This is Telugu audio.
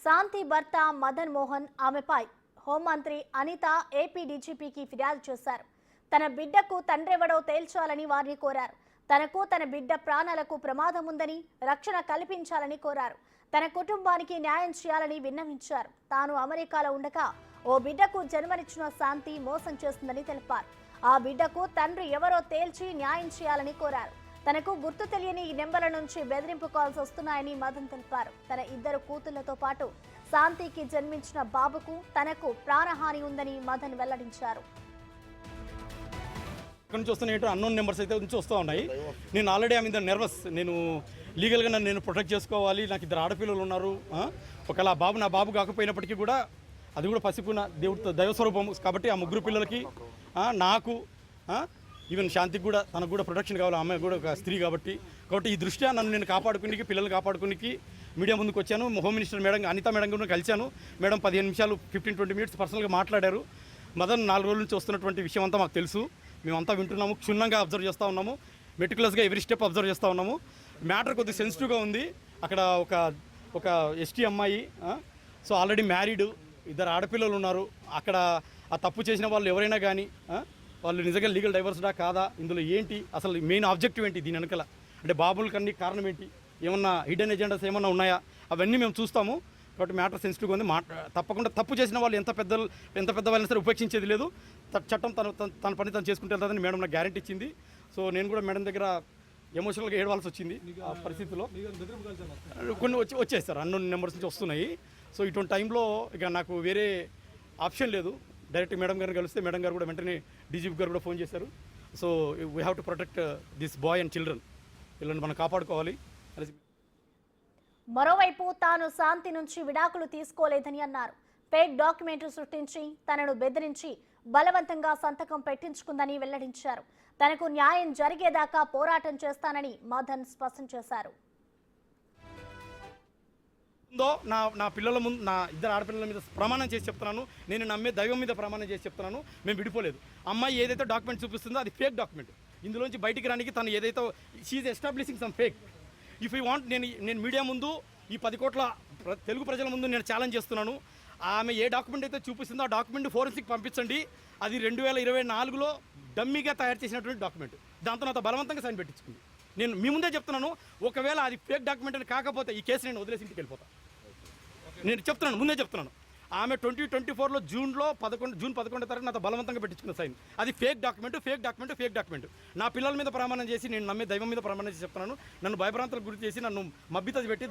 శాంతి భర్త మదన్ మోహన్ ఆమెపై హోంమంత్రి అనిత ఏపీ డీజీపీకి ఫిర్యాదు చేశారు. తన బిడ్డకు తండ్రెవడో తేల్చాలని వారిని కోరారు. తనకు తన బిడ్డ ప్రాణాలకు ప్రమాదం ఉందని రక్షణ కల్పించాలని కోరారు. తన కుటుంబానికి న్యాయం చేయాలని విన్నవించారు. తాను అమెరికాలో ఉండగా ఓ బిడ్డకు జన్మనిచ్చిన శాంతి మోసం చేస్తుందని తెలిపారు. ఆ బిడ్డకు తండ్రి ఎవరో తేల్చి న్యాయం చేయాలని కోరారు. తనకు గుర్తు తెలియని ఈ నెంబర్ల నుంచి బెదిరింపు కాల్స్ వస్తున్నాయని మదన్ తెలిపారు. తన ఇద్దరు కూతుళ్లతో పాటు శాంతికి జన్మించిన బాబుకు తనకు ప్రాణహాని ఉందని మదన్ వెల్లడించారు. ఇక్కడ నుంచి వస్తున్న ఏంటో అన్నోన్ నెంబర్స్ అయితే నుంచి వస్తూ ఉన్నాయి. నేను ఆల్రెడీ ఆమె నర్వస్. నేను లీగల్గా నేను ప్రొటెక్ట్ చేసుకోవాలి. నాకు ఇద్దరు ఆడపిల్లలు ఉన్నారు. ఒకవేళ ఆ బాబు నా బాబు కాకపోయినప్పటికీ కూడా అది కూడా పసిపున దేవుడితో దైవస్వరూపం కాబట్టి ఆ ముగ్గురు పిల్లలకి నాకు ఈవెన్ శాంతికి కూడా తనకు కూడా ప్రొటెక్షన్ కావాలి. ఆమె కూడా ఒక స్త్రీ కాబట్టి ఈ దృష్ట్యా నన్ను నేను కాపాడుకునికి పిల్లలు కాపాడుకునికి మీడియా ముందుకు వచ్చాను. Home minister madam Anitha madam కూడా కలిశాను. మేడం 15 నిమిషాలు 15-20 మినిట్స్ పర్సనల్గా మాట్లాడారు. మదన్ 4 రోజుల నుంచి వస్తున్నటువంటి విషయం అంతా మాకు తెలుసు. మేమంతా వింటున్నాము, క్షుణ్ణంగా అబ్జర్వ్ చేస్తూ ఉన్నాము, మెటికులస్గా ఎవరీ స్టెప్ అబ్జర్వ్ చేస్తూ ఉన్నాము. మ్యాటర్ కొద్దిగా సెన్సిటివ్గా ఉంది. అక్కడ ఒక ఎస్టీ అమ్మాయి, సో ఆల్రెడీ మ్యారీడ్, ఇద్దరు ఆడపిల్లలు ఉన్నారు. అక్కడ ఆ తప్పు చేసిన వాళ్ళు ఎవరైనా కానీ వాళ్ళు నిజంగా లీగల్ డైవర్స్డా కాదా, ఇందులో ఏంటి అసలు మెయిన్ ఆబ్జెక్టివ్ ఏంటి, దీని వెనకాల అంటే బాబులకన్నీ కారణం ఏంటి, ఏమన్నా హిడెన్ ఎజెండాస్ ఏమన్నా ఉన్నాయా, అవన్నీ మేము చూస్తాము. కాబట్టి మ్యాటర్ సెన్సిటివ్గా ఉంది. తప్పకుండా తప్పు చేసిన వాళ్ళు ఎంత పెద్దవాళ్ళైనా సరే ఉపేక్షించేది లేదు. చట్టం తన పని తను చేసుకుంటే వెళ్తుందని మేడం నాకు గ్యారెంటీ ఇచ్చింది. సో నేను కూడా మేడం దగ్గర ఎమోషనల్గా ఏడవాల్సి వచ్చింది. ఆ పరిస్థితిలో కొన్ని వచ్చేస్తారు, అన్నోన్ నెంబర్స్ నుంచి వస్తున్నాయి. సో ఇటువంటి టైంలో ఇక నాకు వేరే ఆప్షన్ లేదు. డైరెక్ట్ మేడం గారిని కలిస్తే మేడం గారు కూడా వెంటనే డీజీపీ గారు కూడా ఫోన్ చేశారు. So we have to protect this boy and children, వీళ్ళని మనం కాపాడుకోవాలి. మరోవైపు తాను శాంతి నుంచి విడాకులు తీసుకోలేదని అన్నారు. ఫేక్ డాక్యుమెంట్లు సృష్టించి తనను బెదిరించి బలవంతంగా సంతకం పెట్టించుకుందని వెల్లడించారు. తనకు న్యాయం జరిగేదాకా పోరాటం చేస్తానని మదన్ స్పష్టం చేశారు. నా పిల్లల ముందు, నా ఇద్దరు ఆడపిల్లల మీద ప్రమాణం చేసి చెప్తున్నాను. నేను నమ్మే దైవం మీద ప్రమాణం చేసి చెప్తున్నాను, మేము విడిపోలేదు. అమ్మాయి ఏదైతే డాక్యుమెంట్ చూపిస్తుందో అది ఫేక్ డాక్యుమెంట్. ఇందులోంచి బయటికి రానికి తను ఏదైతే she establishing some fake. If you want, నేను మీడియా ముందు ఈ 10 కోట్ల తెలుగు ప్రజల ముందు నేను ఛాలెంజ్ చేస్తున్నాను. ఆమె ఏ డాక్యుమెంట్ అయితే చూపిస్తుందో ఆ డాక్యుమెంట్ ఫోరెన్సిక్ పంపించండి. అది 2024లో డమ్మీగా తయారు చేసినటువంటి డాక్యుమెంట్. దాంతో నాతో బలవంతంగా సైన్ పెట్టించుకుంది. నేను మీ ముందే చెప్తున్నాను, ఒకవేళ అది ఫేక్ డాక్యుమెంట్ అని కాకపోతే ఈ కేసు నేను వదిలేసి ఇంటికి వెళ్ళిపోతాను. నేను చెప్తున్నాను, ముందే చెప్తున్నాను. ఆమె 2024లో జూన్ 11 తారీఖు నాతో బలవంతంగా పెట్టించుకున్న సైన్. అది ఫేక్ డాక్యుమెంట్. నా పిల్లల మీద ప్రమాణం చేసి, నేను నమ్మే దైవం మీద ప్రమాణం చేసి చెప్తున్నాను. నన్ను భయభ్రాంతులకు గురి చేసి నన్ను మబ్బిత పెట్టి